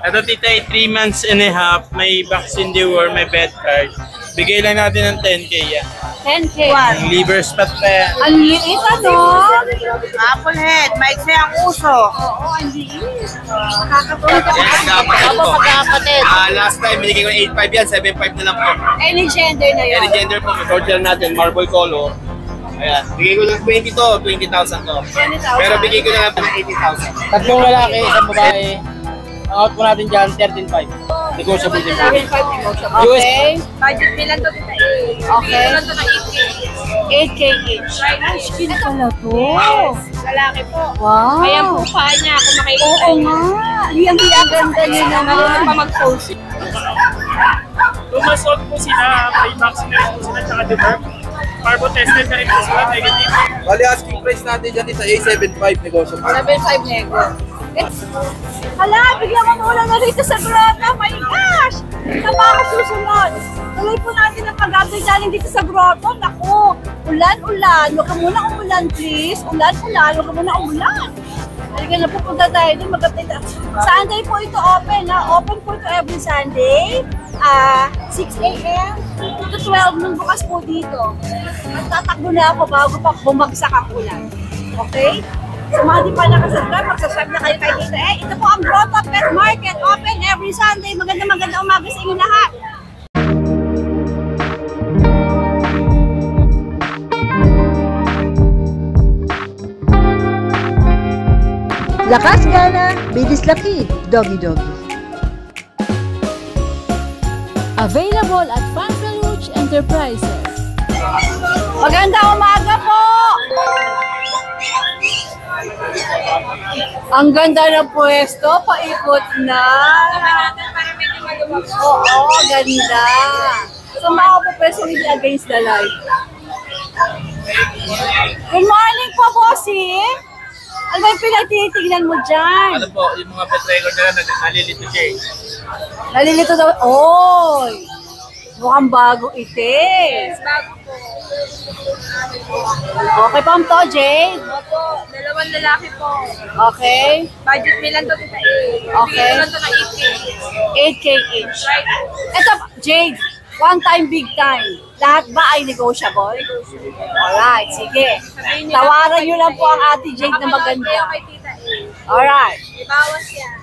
Ito tita ay 3 months and a half, may vaccine deworm, may bed card. Bigay lang natin ng 10K yan. 10K. Yung liver spot pa yan. Ang liit ano? Apple head, maiksi ang uso. Oo, ang liit. Nakakatulog ka. Yes, kapatid po. Magkakapatid. Last time, binigay ko 8.5 yan, 7.5 na lang po. Any gender na yun. Any gender po, order natin, marble color. Ayan, bigay ko lang 20 to, 20,000 to. 20,000. Pero bigay ko na lang ng 80,000. Tatlong lalaki, isang babae. Ang out po natin dyan, 13.5. Negotiable din po. 7.5 negotiable. Okay. Budget bilang to kita Okay. Bilang to ng 8K. 8K each. Ay, skin pala to. Lalaki po. Wow. Ayan po pa niya kung makikita Oo niyo. nga. Ang ganda niya Marunong pa naman. mag-pose. Tumasot po sila, may vaccine na rin po sila, tsaka deworm. Carbo tested na rin po sila, negative. Bali, asking price natin dyan ito ay 7.5 negotiable. 7.5 nego. Hala, bigla mo muna na rito sa grotto. My gosh! Saan pa ako susunod? Tuloy po natin ang pag-update natin dito sa grotto. Naku, ulan-ulan. Huwag ka muna umulan, please. Ulan-ulan. Huwag ka muna umulan. Halika na, pupunta tayo din. Mag-update. Sunday po ito open, ha? Open po ito every Sunday. 6 a.m. to 12 nung bukas po dito. At tatakbo na ako bago pa bumagsak ang ulan. Okay? Sa mga di pa nakasubscribe, magsasubscribe na kayo kay Tita E. Ito po ang Grotto Pet Market, open every Sunday. Magandang umaga sa inyo lahat. Lakas gana, bilis laki, doggy doggy. Available at Fantaluch Enterprises. Magandang umaga po! Ang ganda ng pwesto, paikot na. Oo, ganda. So, mga po pwesto hindi against the light. Good morning po, bossing. Ano ba yung pinagtitignan mo dyan? Ano po, yung mga pet record na nalilito siya eh. Nalilito daw. Oy! Mukhang bagong itis. Bago po. Okay po, to, Jade. Opo, dalawang lalaki po. Okay. Budget bilang to kita Okay. Bilang to ng 8K. 8K each. Ito, Jade. One time, big time. Lahat ba ay negotiable? Alright, sige. Tawaran nyo lang po ang Ate Jade na maganda. Kayo kay Tita E. Alright. Ibawas yan.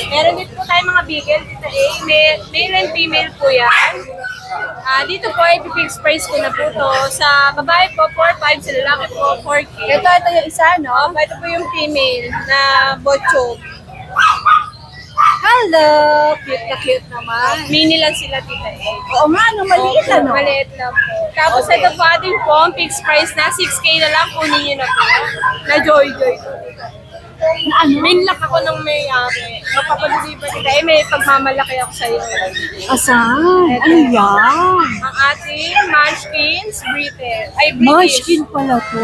Meron dito po tayong mga beagle, Tita E. Male and female po yan. Dito po ay fixed price ko na po to. Sa babae po, 4.5. Sa lalaki po, 4K. Ito yung isa, no? Ito po yung female na botchog. Hello! Cute na cute naman. Mini lang sila, Tita E. Oo nga, no? Maliit, ano? Maliit lang po. Tapos ito po ating po, ang fixed price na 6K na lang, kunin nyo na po. Na joy-joy po. Na ano? Minlock ako ng may-ari. Mapapadeliver kita. May pagmamalaki ako sa'yo. Asan? Ano yan? Ang ating Munchkins British. Ay, British. Munchkin pala to.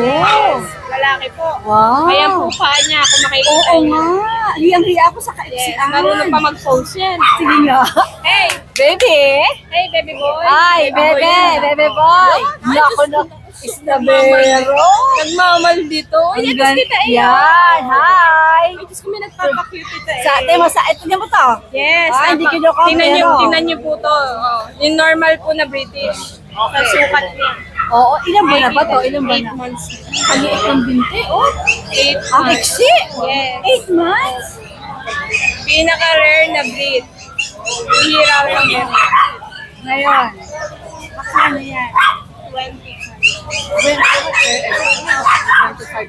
Lalaki po. Wow. Ayan po pa niya kung makikita Oo niyo. nga. Riyang-riya ako sa Yes, kaipsian. marunong pa mag-pose yan. Sige nga. Hey! Baby! Hey, baby boy! Ay, Baby bebe boy. boy! Naku na, isnabero! Nagmamal dito. Ang Yan, gan- kita eh. Yan, hi! Ay, Diyos ko, may nagpapakute ito eh. Sa ate mo, sa ito niya mo to? Yes. Ah, hindi kinukom, Tingnan niyo po to. Oh, yung normal po na British. Sa sukat niya. Oo, ilang buwan na ba to? Ilang buwan 8 na? months. Ang liit ng binti, oh. 8 Ang months. iksi! Yes. 8 months? Pinaka-rare na breed. Hira lang yan. Ngayon. Makano yan?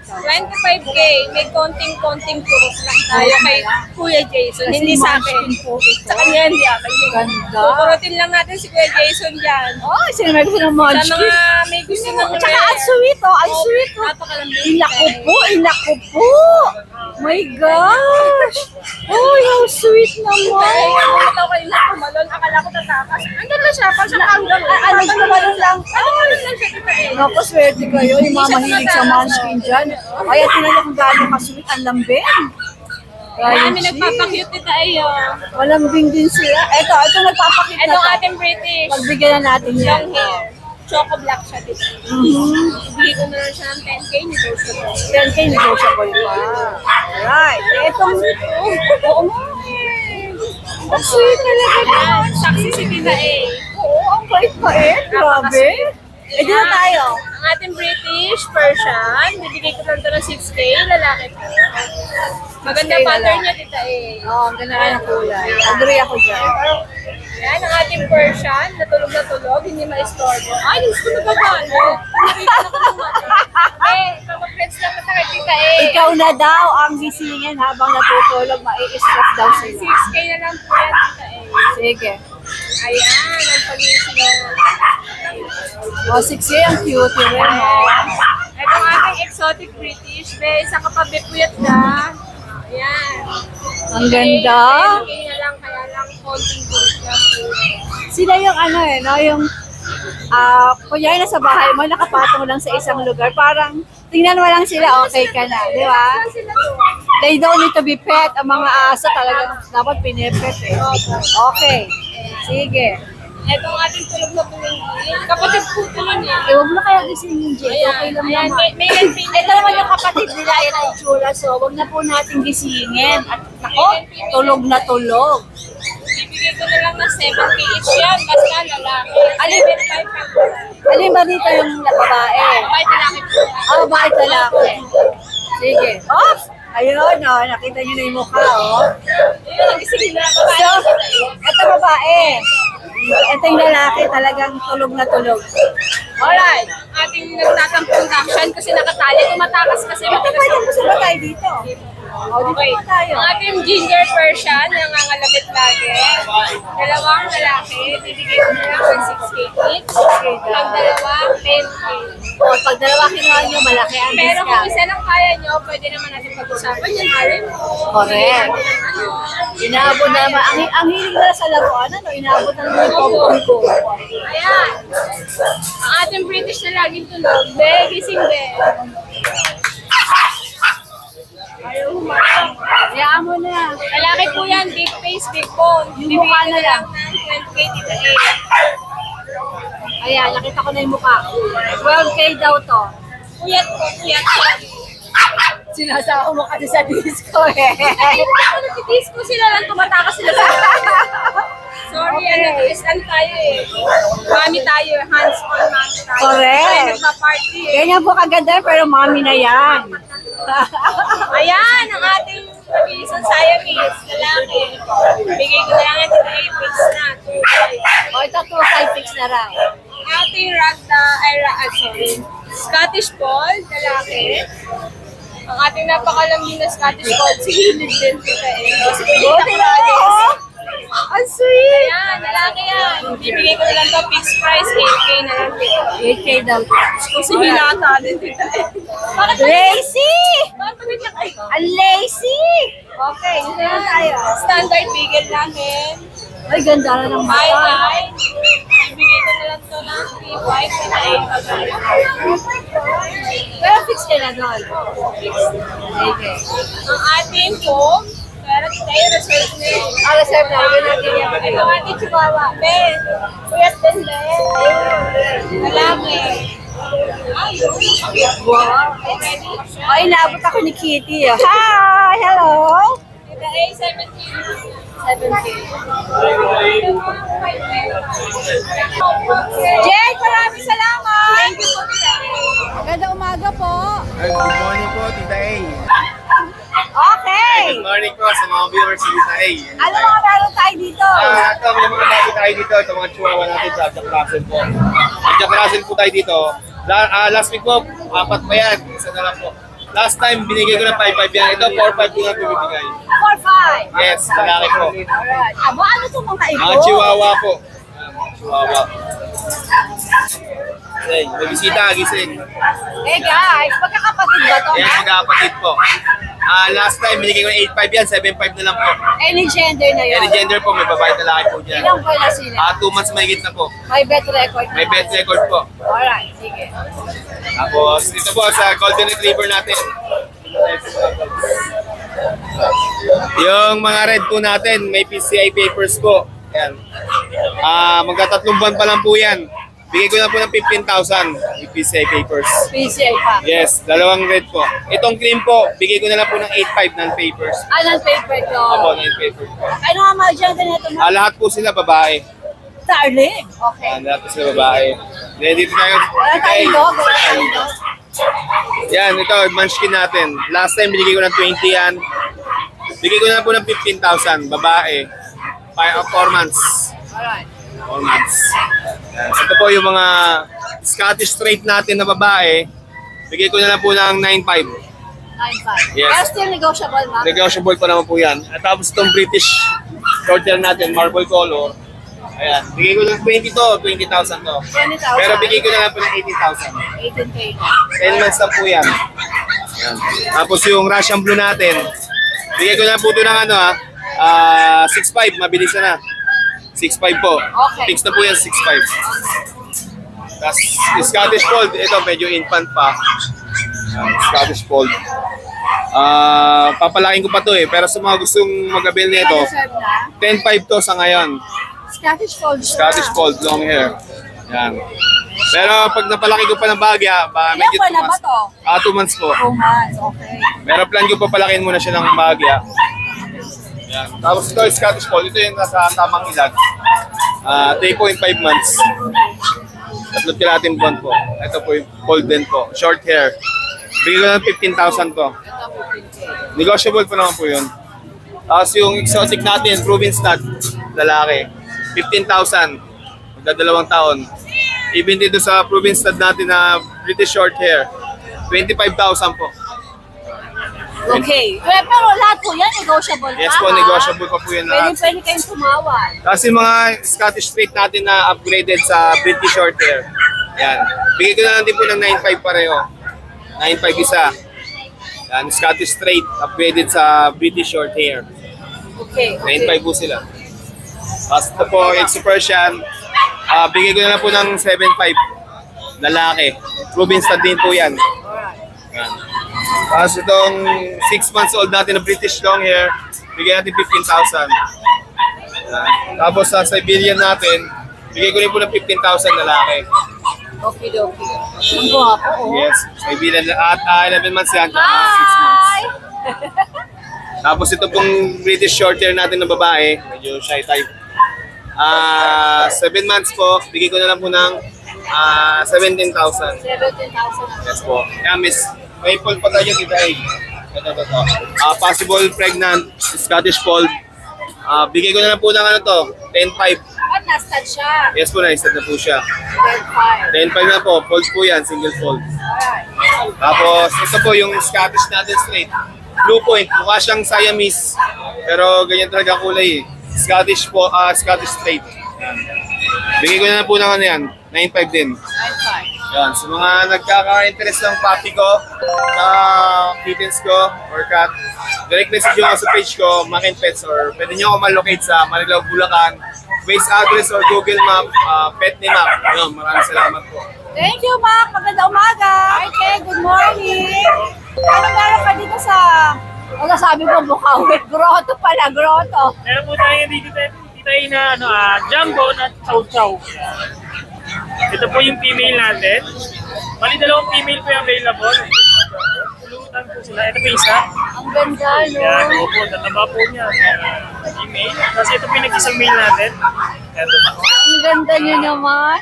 25K. May konting-konting turok lang tayo kay Kuya Jason. Hindi sa akin. Sa kanya hindi akin. Ganda. Kukurutin lang natin si Kuya Jason dyan. Oh, sino may gusto ng Sa munchkin? mga may gusto ng Tsaka ang sweet, oh. Ang sweet, oh. Napakalambing. Inaku po, inaku po. My gosh. Oh, how sweet naman. Ay, nakulat ako kanina tumalon. Akala ko tatakas. Andun lang siya. Pag siya hanggang. Ano, tumalon lang. Tumalon lang siya. Tita E. Naku, swerte kayo. Yung mga mahilig sa munchkin dyan. Kaya tinan niyo kung gaano ka-sweet ang lambing. Marami nagpapakute Tita E. Walambing din sila. Ito nagpapakita Ito na to. ating British. Pagbigyan na natin yan. Long hair. Choco black siya dito. Mhm. Bibigay ko na lang siya ng 10K negotiable. 10K negotiable pa. Alright. Etong, oo nga eh. Ang sweet talaga na. Ayan, saksi si Tita A. Oo, ang bait-bait. Grabe. Eh, di na tayo. Ang ating British Persian, bibigay ko lang ito ng 6K, lalaki po. Maganda 6K pattern lalaki. niya, Tita A. Oo, ang ganda ng kulay. Agree ako dyan. Yan, ang ating Persian, natulog na tulog, hindi ma-istorbo. Ay, gusto ko nagkabalo. Eh, kapag-friends lang kita kay Tita A. Ikaw na daw ang gisingin habang natutulog, mai-stress daw sila. 6K na lang po yan, Tita A. Sige. Ayan, ang pag-iisip niya. O, 6K ang cute rin, mo. Ito ang ating exotic British. May isa ka pa bepuyat na. Ayan. Ang ganda. Okay na lang, kaya lang konting kulit lang po. Sila yung ano eh, no? Yung, kunyari nasa bahay mo, nakapatong lang sa isang lugar. Parang, tingnan mo lang sila, okay ka na. Di ba? Sila po. They don't need to be pet. Ang mga aso talagang dapat pinipet eh. Okay. Sige. Ito ang ating tulog na pumingin. Kapatid po ito yun eh. Eh, huwag mo na kaya gisingin, Jay. Okay lang Ayan, naman. may and female. Ito naman yung kapatid nila, yan ang itsura. So, huwag na po natin gisingin. At nako, tulog na tulog. Bibigay ko na lang ng 7K each yan. Basta lalaki. Alin? 7,500. Alin ba dito yung babae? Bakit lalaki po? Babae talaki. Sige. Oops! Ayun, nakita niyo na yung mukha, Ayun, nagising na. So, ito babae. Ito yung lalaki, talagang tulog na tulog. Alright. Ating nagtatampong action kasi nakatali. Tumatakas kasi. Ito pwede mo sila tayo dito. Dito Okay. pa tayo. Ang ating ginger Persian, nangangalabit lagi. Dalawang lalaki, bibigay ko na lang ng 6K each. Pag dalawa, 10K. Pag dalawa kinuha nyo, malaki ang Pero kung discount. isa lang kaya nyo, pwede naman natin pag-usapan yan. Halim mo. Correct. Inaabot naman. Ang hilig nila sa laruan, inaabot na naman yung popcorn ko. Ayan. Ang ating British na laging tulog. Be, gising be. Ayaw humarap. Hayaan mo na. Lalaki po yan, big face, big bone. Yung mukha na lang. ng 12K dito Ayan, nakita ko na yung mukha. 12K daw to. Puyat po, puyat po. Sinasama mo kasi sa disco eh. Nagtitis ko sila lang, tumatakas sila sa Sorry, nag-istan tayo eh. Mami tayo, hands-on mami tayo. Correct. Kaya nagpa-party eh. Ganyan po kaganda pero mami na yan. Ayan, ang ating pag-iisang Siamese, lalaki. Bigay ko na lang ito na 8 weeks na. 2 O ito 2-5 fix na lang. Ang ating Scottish Fold, lalaki. Ang ating napakalambing na Scottish Fold, si Hilid din kita eh. Si Hilid Buti ang sweet. Ayan, lalaki yan. Bibigay ko na lang ito, fixed price, 8K na lang din. 8K daw. Kasi hinata din tita eh. Bakit Lazy! Bakit pagod niya kayo? Ang lazy! Okay, dito na tayo. Standard bigel namin. Ay, ganda na ng Bye mata. bye. Ibigay ko na lang ito ng 3.5 na 8. Pero fix ka na doon. Okay. Ang ating foam, pero tayo reserve na yun. Reserve na. Yun natin yan. Ito ang ating chihuahua. Ben, kuyat din Ben. Lalaki. Ayun. Wow. Ready? Ay, naabot ako ni Kitty. Hi! Hello! Ito ay 17. 7K. Jake, maraming salamat! Thank you po. Magandang umaga po. Good morning po, Tita A. Okay! Good morning po sa mga viewers ni Tita A. Ano mga meron tayo dito? Ito, may mga bago tayo dito. Ito mga chihuahua natin sa Jack Russell po. Ang Jack Russell po tayo dito. Last week po, 4 pa yan. Isa na lang po. Last time, binigay ko ng 5-5 yan. Ito, 4-5 ko na bibigay. 4-5. Yes, lalaki po. Alright. Aba, ano itong mga ito? Mga chihuahua po. Mga chihuahua. Gising, may bisita, gising. Eh guys, magkakapatid ba ito? Yes, magkakapatid po. Last time, binigay ko ng 8-5 yan. 7-5 na lang po. Any gender na yun? Any gender po, may babae lalaki po dyan. Ilang buwan na sila? 2 months mahigit na po. May bet record na. May bet record po. Alright, sige. Tapos, ito po sa Golden Retriever natin. Yung mga red po natin, may PCI papers po. Yan. Magka-3 buwan pa lang po yan. bigay ko na po ng 15,000 with PCI papers. PCI pa. Yes, dalawang red po. Itong cream po, bigay ko na lang po ng 8,500 non-papers. Non-paper to. Opo, non-papers po. Ano nga mga dyan ganito na? Lahat po sila babae. Darling. Okay. Lahat po sila babae. Then dito tayo. Wala tayong dog. Wala tayong dog. Yan, ito, munchkin natin. Last time binigay ko ng 20 yan. Bigay ko na po ng 15,000, babae. 4 months. Alright. 4 months. Yan. Ito po yung mga Scottish straight natin na babae. Bigay ko na lang po ng 9,500. 9.5. Yes. Pero still negotiable, ma'am. Negotiable pa naman po yan. At tapos itong British short hair natin, marble color. Ayan, bigay ko ng 20 to, 20,000 to. 20,000. Pero bigay ko na lang po ng 18,000. 18K. 10 months na po yan. Ayan. Tapos yung Russian blue natin, bigay ko na po ito ng 6,500, mabilis na. 6,500 po. Okay. Fix na po yan, 6,500. Tapos yung Scottish Fold, ito medyo infant pa. Scottish Fold. Papalaking ko pa to pero sa mga gustong mag-avail nito, Reserve na. 10,500 to sa ngayon. Scottish Fold. Scottish Fold, long hair. Yan. Pero pag napalaki ko pa ng bagya, Ilang medyo buwan na ba to? 2 months po. 2 months. Okay. Pero plan ko papalakin muna siya ng bagya. Yan. Tapos ito yung Scottish Fold. Ito yung nasa tamang edad. 3.5 months. 3 kalating buwan po. Ito po yung fold din po. Short hair. Bigay ko ng 15,000 to. Negotiable po naman po yun. Tapos yung exotic natin, proven stud, lalaki. 15,000. Magdadalawang taon. Even dito sa proven stud natin na British short hair, 25,000 po. Okay. Pero lahat po yan negotiable pa. Yes po, ha? negotiable pa po yan lahat. Pwede kayong tumawad. Kasi mga Scottish straight natin na upgraded sa British short hair. Yan. Bigay ko na lang din po ng 9,500 pareho. 9,500 isa. Yan, Scottish straight upgraded sa British short hair. Okay. 9,500 po sila. Tapos ito po, Exo Persian. Bigay ko na lang po ng 7,500. Lalaki. Proven stud din po yan. Yan. Tapos itong 6 months old natin na British long hair, bigyan natin 15,000. Tapos sa Siberian natin, bigay ko rin po ng 15,000 lalaki. Okay. Ang guwapo. Yes, Siberian at 11 months yan, 6 months. Hi! Tapos ito pong British short hair natin na babae, medyo shy type. 7 months po, bigay ko na lang po ng 17,000. 17,000. Yes po. Kaya miss, may fold pa tayo kita eh. Ito. Possible pregnant, Scottish Fold. Bigay ko na lang po ng 10,500. At na-stud siya. Yes po, na-stud na po siya. 10,500. 10,500 na po, fold po yan, single fold. Alright. Tapos ito po yung Scottish natin straight. Blue Point, mukha siyang Siamese. Pero ganyan talaga kulay eh. Scottish po, Scottish straight. Yan. Bigay ko na lang po ng 9,500 din. 9,500. Yan, sa mga nagkaka-interest ng puppy ko, sa kittens ko, or cat, direct message nyo sa page ko, Makin Pets, or pwede nyo ako malocate sa Marilao, Bulacan, Waze address or Google Map, pet name map. Yun, maraming salamat po. Thank you, Mac. Maganda umaga. Okay, good morning. Ano meron ka dito sa... Ano sabi mo, Bukawit? Grotto pala, grotto. Meron po tayo dito tayo na jumbo na chow-chow. Ito po yung female natin. Bali, 2 female po yung available. Pulutan po sila. Ito po isa. Ang ganda, no? Yan, opo, tataba po niya. Female. Kasi ito po yung nag-isang male natin. Ito pa. Ang ganda niyo naman.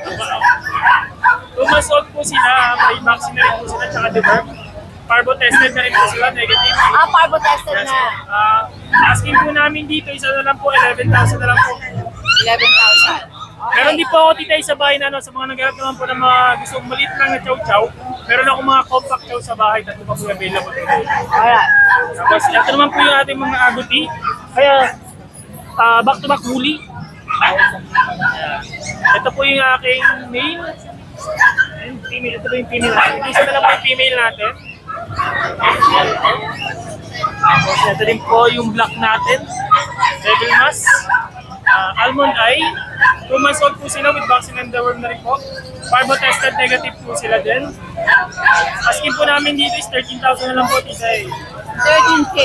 2 months old po sila. May vaccine na rin po sila. Tsaka deworm. Parvo tested na rin po sila. Negative. Parvo tested Yes, na. asking po namin dito, isa na lang po, 11,000 na lang po. 11,000. Meron din po ako titay sa bahay na sa mga nagharap naman po ng mga gustong maliit lang na chow-chow. Meron ako mga compact chow sa bahay, tatlo pa po available today. Alright. Tapos ito naman po yung ating mga aguti. Kaya back-to-back huli. Ito po yung aking male. And female, ito po yung female natin. Isa na lang po yung female natin. Tapos ito din po yung black natin. Devil Mask. Almond Eye. 2 months old po sila with vaccine and deworm na rin po. Parvo tested negative po sila din. Asking po namin dito is 13,000 na lang po isa eh. 13K.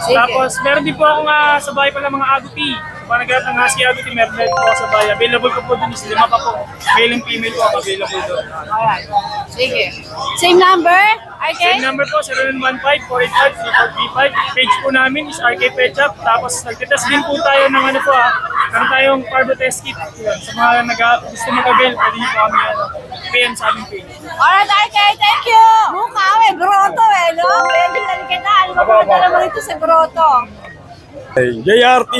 Sige. Tapos meron din po ako nga sa bahay pala mga aguti. Panagat ng Husky Agouti, meron din po sa bayan. Available ko po dun is 5 pa po. Male and female po available doon. Alright. Sige. Same number? Same RK? number po, 0915-485-3435. Page po namin is RK Pet Shop. Tapos nagtitas din po tayo ng ano po meron tayong Parvo Test Kit. Yun. Sa mga gusto mag-avail, pwede nyo po kami PM sa aming page. Alright, RK, thank you! Mukha eh, grotto eh, no? Pwede talaga na. Ano ba kung dala mo rito sa grotto? JRT.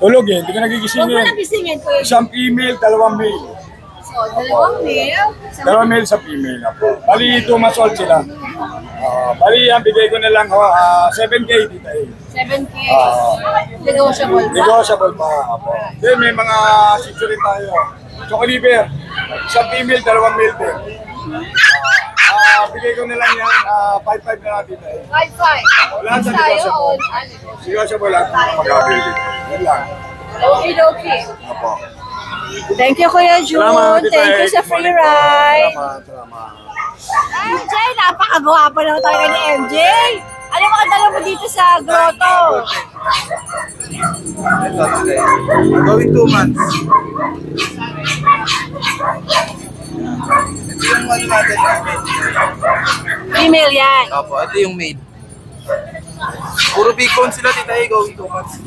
Tulog eh, hindi ka Huwag mo nagigisingin. nagisingin ko yun. Isang female, dalawang male. So, dalawang male. Dalawang male sa female na po. Bali, 2 months old sila. Bali, ang bigay ko na lang 7K dito eh. 7K. Negotiable ba? Negotiable pa. Then may mga sitio rin tayo. Choco liver. Isang female, dalawang male din. Bigay ko na lang yan, 5-5 na natin eh. 5-5. Wala sa Tayo negotiable. on. Negotiable lang, mag-avail dito. Yan lang. Okay. Apo. Thank you, Kuya Jun. Salamat, Thank you sa free ride. Salamat. MJ, napakagwapo naman talaga ni MJ. Ano mga dala mo dito sa grotto? Going 2 months. Ito yung ano natin. Female yan. Opo, ito yung maid. Puro big bone sila, Tita A, going 2 months.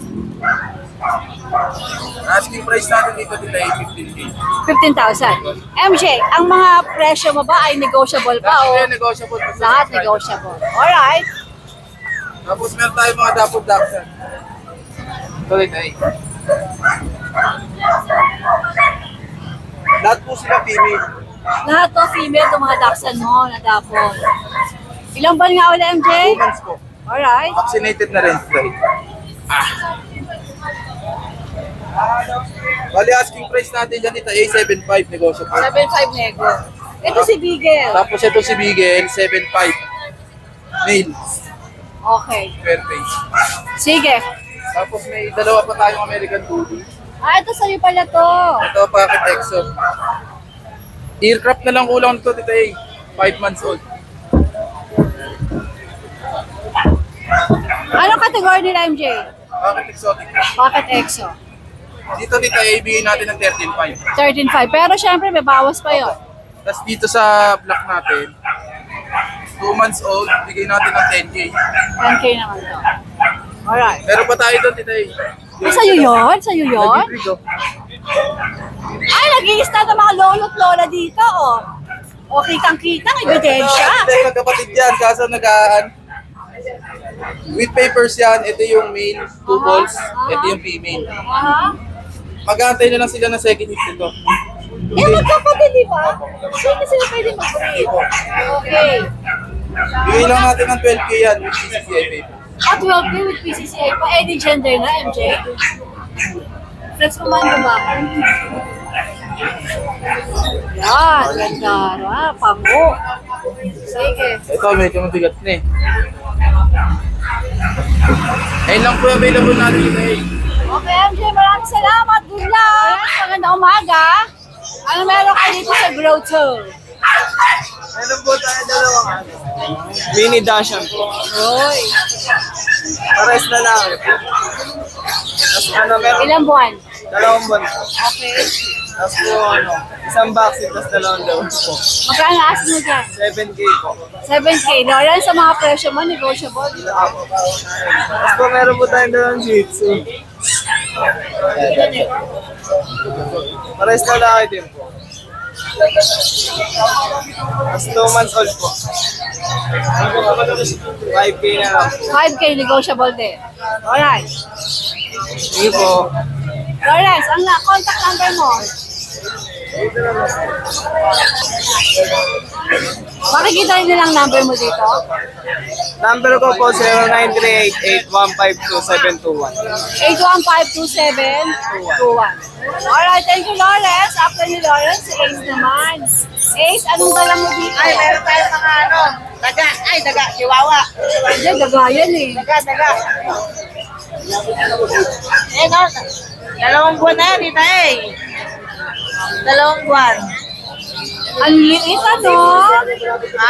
Asking price natin dito, Tita A, 15K. 15,000. MJ, ang mga presyo mo ba ay negotiable pa o Lahat negotiable. lahat negotiable? Alright. Tapos meron tayo mga dapod dapsan. Ito, Tita A. Lahat po sila female. Lahat to female, itong mga dachshund mo na dapon. Ilang buwan nga ulit, MJ? 2 months po. Alright. Vaccinated na rin sila. Bali, asking price natin dyan dito, A75 negotiable. 7,500 nego. Ito si Beagle. Tapos ito si Bigel, 7.5. Male, Okay. per page. Sige. Tapos may dalawa pa tayong American Bully. Ito sa'yo pala to. Ito, Pocket Exo. Aircraft na lang kulang nito, Tita A. 5 months old. Anong kategory nila, MJ? Pocket Exotic. Pocket EXO. Dito, Tita A, ibigay natin ng 13.5. 13,500. Pero syempre, may bawas pa yun. Tapos dito sa block natin, 2 months old, bigay natin ng 10K. 10K naman to. Alright. Pero pa tayo doon, Tita A. Sa'yo yun? Sa'yo yun? Nag-breed, oh. Ay, nag-i-stand ang mga lolo't lola dito, oh. O, kitang-kita, may ebidensya. Hindi, magkapatid yan, kaso with papers yan, ito yung male, 2 balls, ito yung female. Aha. Mag-aantay na lang sila ng second hit nito. Eh, magkapatid, di ba? Sino sila pwede mag-breed? Okay. Bigay lang natin ng 12K yan with PCCI paper. At 12K with PCCI pa, any gender na, MJ. Flex mo man ba? Yan, ganda. Pango. Sige. Ito, medyo mabigat na eh. Ayun lang po yung available natin dito eh. Okay, MJ, maraming salamat. Good luck. Magandang umaga. Ano meron kayo dito sa grotto? Meron po tayo dalawang ano. Mini Dashan po. Oy. Pares na lang. Tapos ano, meron Ilang buwan? 2 buwan. Okay. Tapos po ano, isang vaccine, tapos 2 dose po. Magkano asin mo dyan? 7K po. 7K. Loran sa mga presyo mo, negotiable. Tapos po meron po tayong dalawang Shih Tzu. Pares na laki din po. Tapos 2 months old po. 5K na lang. 5K negotiable din. Alright. Sige po. Lawrence, ang contact number mo? Makikita rin nilang number mo dito? Number ko po 0938-8152-721. 8152721. Alright, thank you, Lawrence. After ni Lawrence, si Ace naman. Ace, anong dala mo dito? Ay, meron tayo mga ano, daga. Ay, daga, chihuahua. Hindi, dagayan eh. Daga. Eh, no, 2 buwan na yan, Tita A. 2 buwan. Ang liit, ano?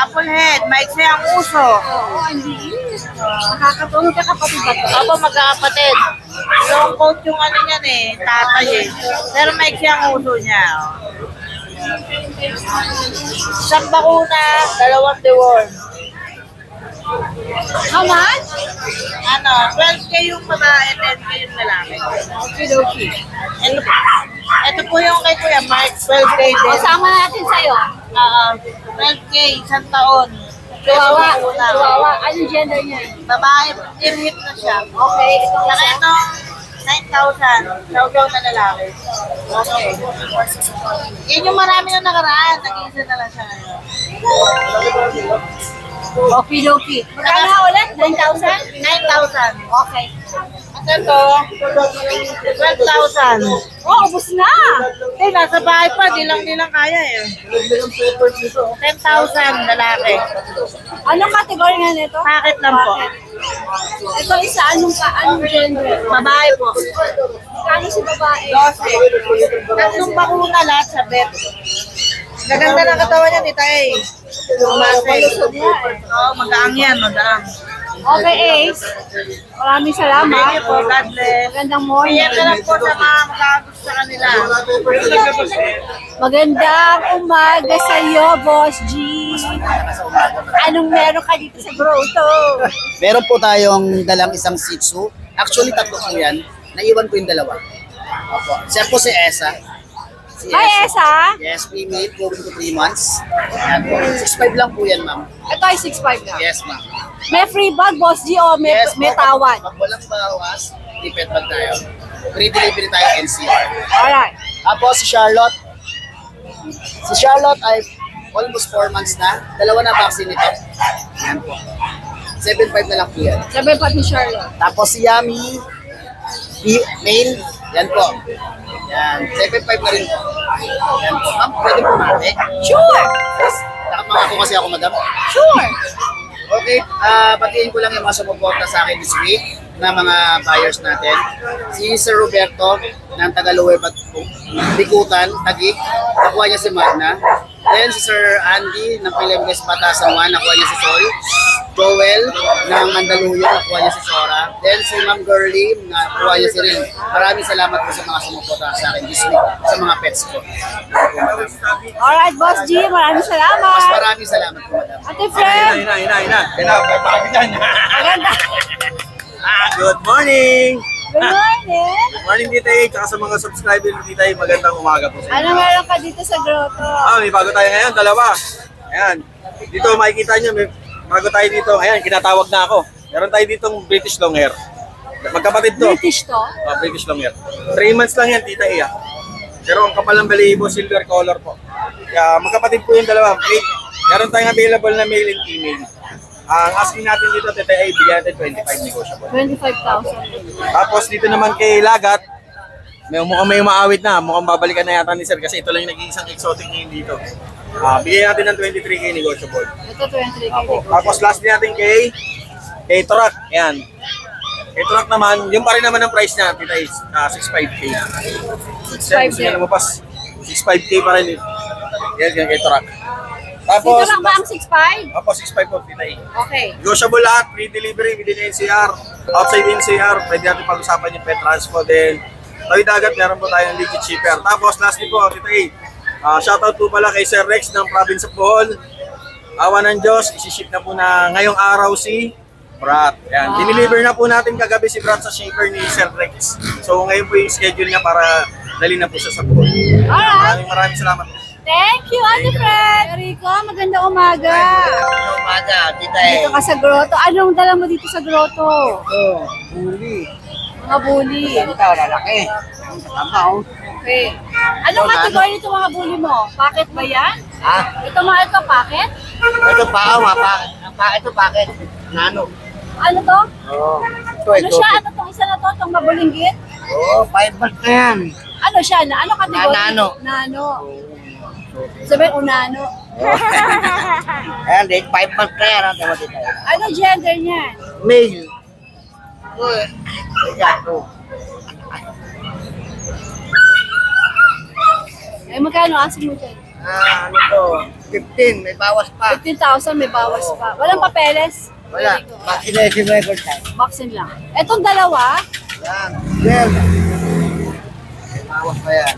Apple head, maiksi ang uso. Oo, ang liit. Nakakatulong ka kapatid ba ito? Opo, magkakapatid. Long coat yung ano niyan eh, tatay eh. Pero maiksi ang uso niya. Isang bakuna, 2 deworm. How much? Ano, 12K yung babae, 10K yung lalaki. Okay. Ito po yung kay Kuya Mark, 12K din. Kasama natin sa'yo. 12K, isang taon. Chihuahua. Chihuahua. Anong gender niya? Babae, irit na siya. Okay. Ito Saka itong 9,000, saugaw na lalaki. Okay. Yan yung marami na nakaraan, nag-iisa na lang siya ngayon. Okay, okay. Magkano ulit? 9,000? 9,000. Okay. At ito, 12,000. Oh, ubos na. Eh, nasa bahay pa, di lang kaya eh. 10,000 lalaki. Anong kategory nga nito? Packet lang po. Ito isa, anong gender? Babae po. Kano si babae? 12. Tatlong bakuna lahat sa bed. Gaganda ng katawan niya, Tita A. Muscle. Oo, magaang yan, magaang. Okay, Ace. Maraming salamat. Thank you po, God bless. Magandang morning. Iyan na lang po sa mga makakagusto sa kanila. Magandang umaga sa iyo, Boss G. Anong meron ka dito sa grotto? Meron po tayong dalang isang Shih Tzu. Actually, 3 po yan. Naiwan ko yung 2. Opo. Siya po si Esa. Si Hi, Esa. Yes, female, going to 3 months. Yan po. 6'5 lang po yan, ma'am. Ito ay 6'5 na. Yes, ma'am. May free bag, Boss G, o may, Yes, may tawad? Pag walang bawas, tipid bag tayo. Free delivery tayo NCR. Alright. Tapos si Charlotte. Si Charlotte ay almost 4 months na. 2 na vaccine nito. Yan po. 7'5 na lang po yan. 7'5 ni Charlotte. Tapos si Yami, male, yan po. Yan, 7'5 na rin po. Yan po. Ma'am, pwede po mati? Sure! Nakapangako kasi ako, madam. Sure! Okay, batiin ko lang yung mga sumuporta sa akin this week na mga buyers natin. Si Sir Roberto ng Tagaloe Bikutan, Taguig, nakuha niya si Magna. Then si Sir Andy ng Pilembes Batasan 1, nakuha niya si Sol. Joel ng Mandaluyong, nakuha niya si Sora. Then si Ma'am Girlie, nakuha niya si Rin. Maraming salamat po sa mga sumuporta sa akin this week sa mga pets ko. Alright, Boss G, maraming salamat. Mas maraming salamat po, madam. Ate Fred. Maganda. Good morning! Good morning. Good morning, Tita A, tsaka sa mga subscriber ni Tita A, magandang umaga po sa inyo. Ano meron ka dito sa grotto? May bago tayo ngayon, 2. Ayan. Dito makikita nyo, may bago tayo dito. Ayan, kinatawag na ako. Meron tayo ditong British Longhair. Magkapatid to. British to? British Longhair. 3 months lang yan, Tita A. Pero ang kapal ng balahibo, silver color po. Kaya magkapatid po yung 2. Meron tayong available na male and female. Ang asking natin dito, Tita A, bigyan natin 25 negotiable. 25,000. Tapos dito naman kay Lagat, mukhang may umaawit na. Mukhang babalikan na yata ni Sir kasi ito lang yung naging isang exotic ngayon dito. Bigyan natin ng 23K negotiable. Ito 23K. Tapos last din natin kay Truck. Ayan. Kay Truck naman, yung pa rin naman ang price niya, Tita A, 6.5K. 6.5K. Sige na mo pas. 6.5K pa rin. Yan kay Truck. Tapos, dito lang ba ang 6.5? Opo, 6.5 po, Tita A. Okay. Negotiable lahat, free delivery within NCR. Outside NCR, pwede natin pag-usapan yung pet transpo din. Tawid dagat, meron po tayong legit shipper. Tapos, lastly po, Tita A, shoutout po pala kay Sir Rex ng province of Bohol. Awa ng Diyos, isi-ship na po na ngayong araw si Brat. Yan. Dineliver na po natin kagabi si Brat sa shaper ni Sir Rex. So, ngayon po yung schedule niya para dali na po siya sa Bohol. Alright. Maraming salamat. Thank you, Ate Fred. Rico, magandang umaga. Magandang umaga, Tita A. Dito ka sa grotto. Anong dala mo dito sa grotto? Bully. Mga bully. Ito, lalaki. Tama, Okay. Anong kategory nito mga bully mo? Packet ba yan? Ha? Ito packet? Ito pa, ito packet. Nano. Ano to? Oo. Ano siya? Ano tong isa na to? Itong mabulinggit? Oo, 5 months na yan. Ano siya? Ano kategory? Nano. Nano. Sabihin ko nano. Ayan, 5 months na yan. Ano gender niyan? Male. Ito. Magkano asking mo dyan? Ano to? 15, may bawas pa. 15,000, may bawas pa. Walang papeles? Wala. Vaccination record tayo. Vaccine lang. Etong dalawa, Yan. Well, bawas pa yan.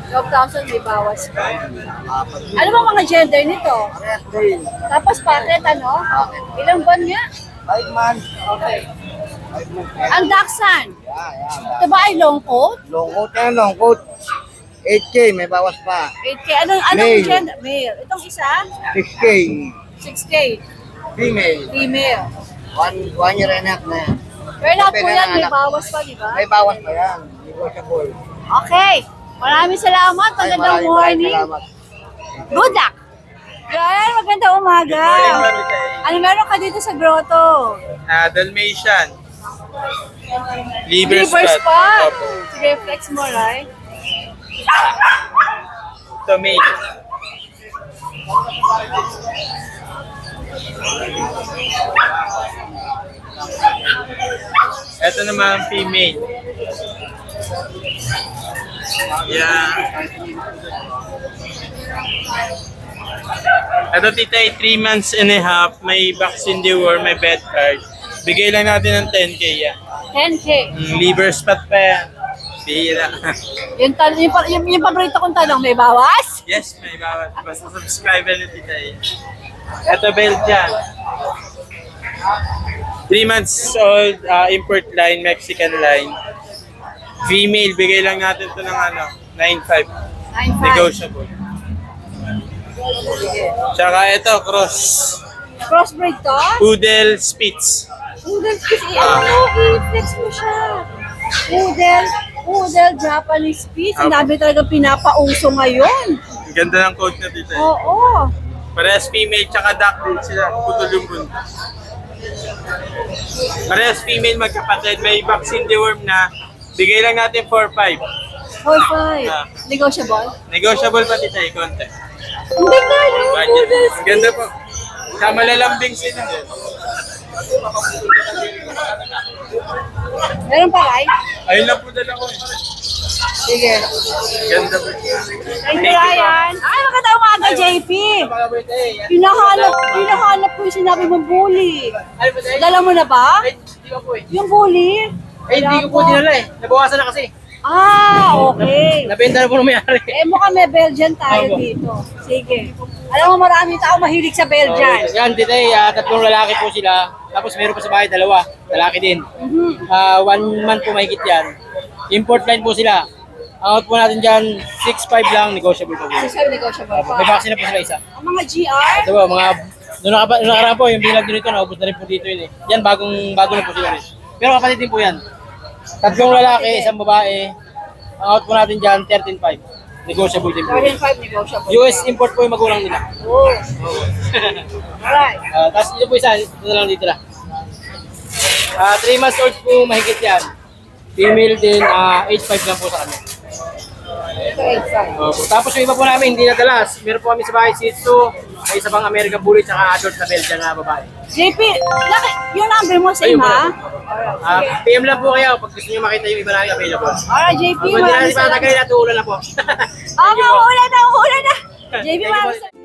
12,000 may bawas pa. Ano ba mga gender nito? Parehas din. Tapos packet ano? Ilang buwan nga? 5 months. Okay. 5 months. Ang Dachshund, Yan. ito ba ay long coat? Long coat yan, long coat. 8K, may bawas pa. 8K. Anong Male. gender? Male. Itong isa? 6K. 6K. Female. Female. 1 year and a half na yan. Pero lahat po Depende yan, ng may anak. bawas pa, di ba? May bawas pa yan. Negotiable. Okay. Maraming salamat. Ay, Magandang morning. salamat. Good luck. Good. Magandang umaga. Ano meron ka dito sa grotto? Dalmatian. Liver Liver spot. spot. Opo. Sige, flex mo, right? Tomato. Ito naman female. Yeah. Ito tita, 3 months and a half, may vaccine deworm, may bed card. Bigay lang natin ng 10K yan. 10K. Liver spot pa yan. Bihira. Yung paborito kong tanong, may bawas? Yes, may bawat. Basta subscribe na tita eh. Ito Belgian. 3 months old, import line, Mexican line. Female, bigay lang natin to ng 9.5. 9.5. Negotiable. Tsaka ito, cross. Crossbreed to? Poodle Spitz. Poodle Spitz. I-flex mo siya. Poodle Japanese Spitz. Ang dami talagang pinapauso ngayon. Ang ganda ng coat na dito. Oo. Parehas female, tsaka duck din sila. Putol yung bundo. Parehas female magkapatid. May vaccine deworm na. Bigay lang natin 4.5. 4.5. Negotiable? Negotiable pa tita eh, konti. Ang ganda yung Budget. Poodle Ang Spitz. ganda po. Tsaka malalambing sila. Meron pa, Rai? Ayun lang po dala ko eh. Sige. Ganda po. Thank you, Ryan. Ay, magandang umaga, JP. Hinahanap ko yung sinabi mong bully. Dala mo na ba? Hindi ko po eh. Yung bully? Hindi ko po dinala eh. Nabawasan na kasi. Okay. Nabenta na po ng may-ari. Mukhang may Belgian tayo Opo. dito. Sige. Alam mo, maraming tao mahilig sa Belgian. Yan, tita, 3 lalaki po sila. Tapos meron pa sa bahay 2, lalaki din. 1 month po mahigit yan. Import line po sila. Ang out po natin dyan, 6.5 lang, negotiable po. Sir, negotiable pa. May vaccine na po sila isa. Ang mga GR? Ito po, noong nakaraan po, yung bilag nito, naubos na rin po dito yun eh. Yan, bago na po sila rin. Pero kapatid din po yan. 3 lalaki, 1 babae. Ang out po natin dyan, 13.5. Negotiable din po. 13.5 negotiable. US import po yung magulang nila. Oh. Alright. Tapos ito po isa, ito na lang dito na. 3 months old po, mahigit yan. Female din, 8.5 lang po sa kanya. Ito 8.5. Tapos yung iba po namin, hindi nadalas. Meron po kami sa bahay, Shih Tzu, may isa pang American Bully, tsaka adult na Belgian na babae. JP, yung number mo same ha? PM lang po kayo pag gusto nyo makita yung iba namin available. Alright, JP, Pwede maraming natin patagayin salamat. at uulan na po. Mauulan na. JP, maraming salamat.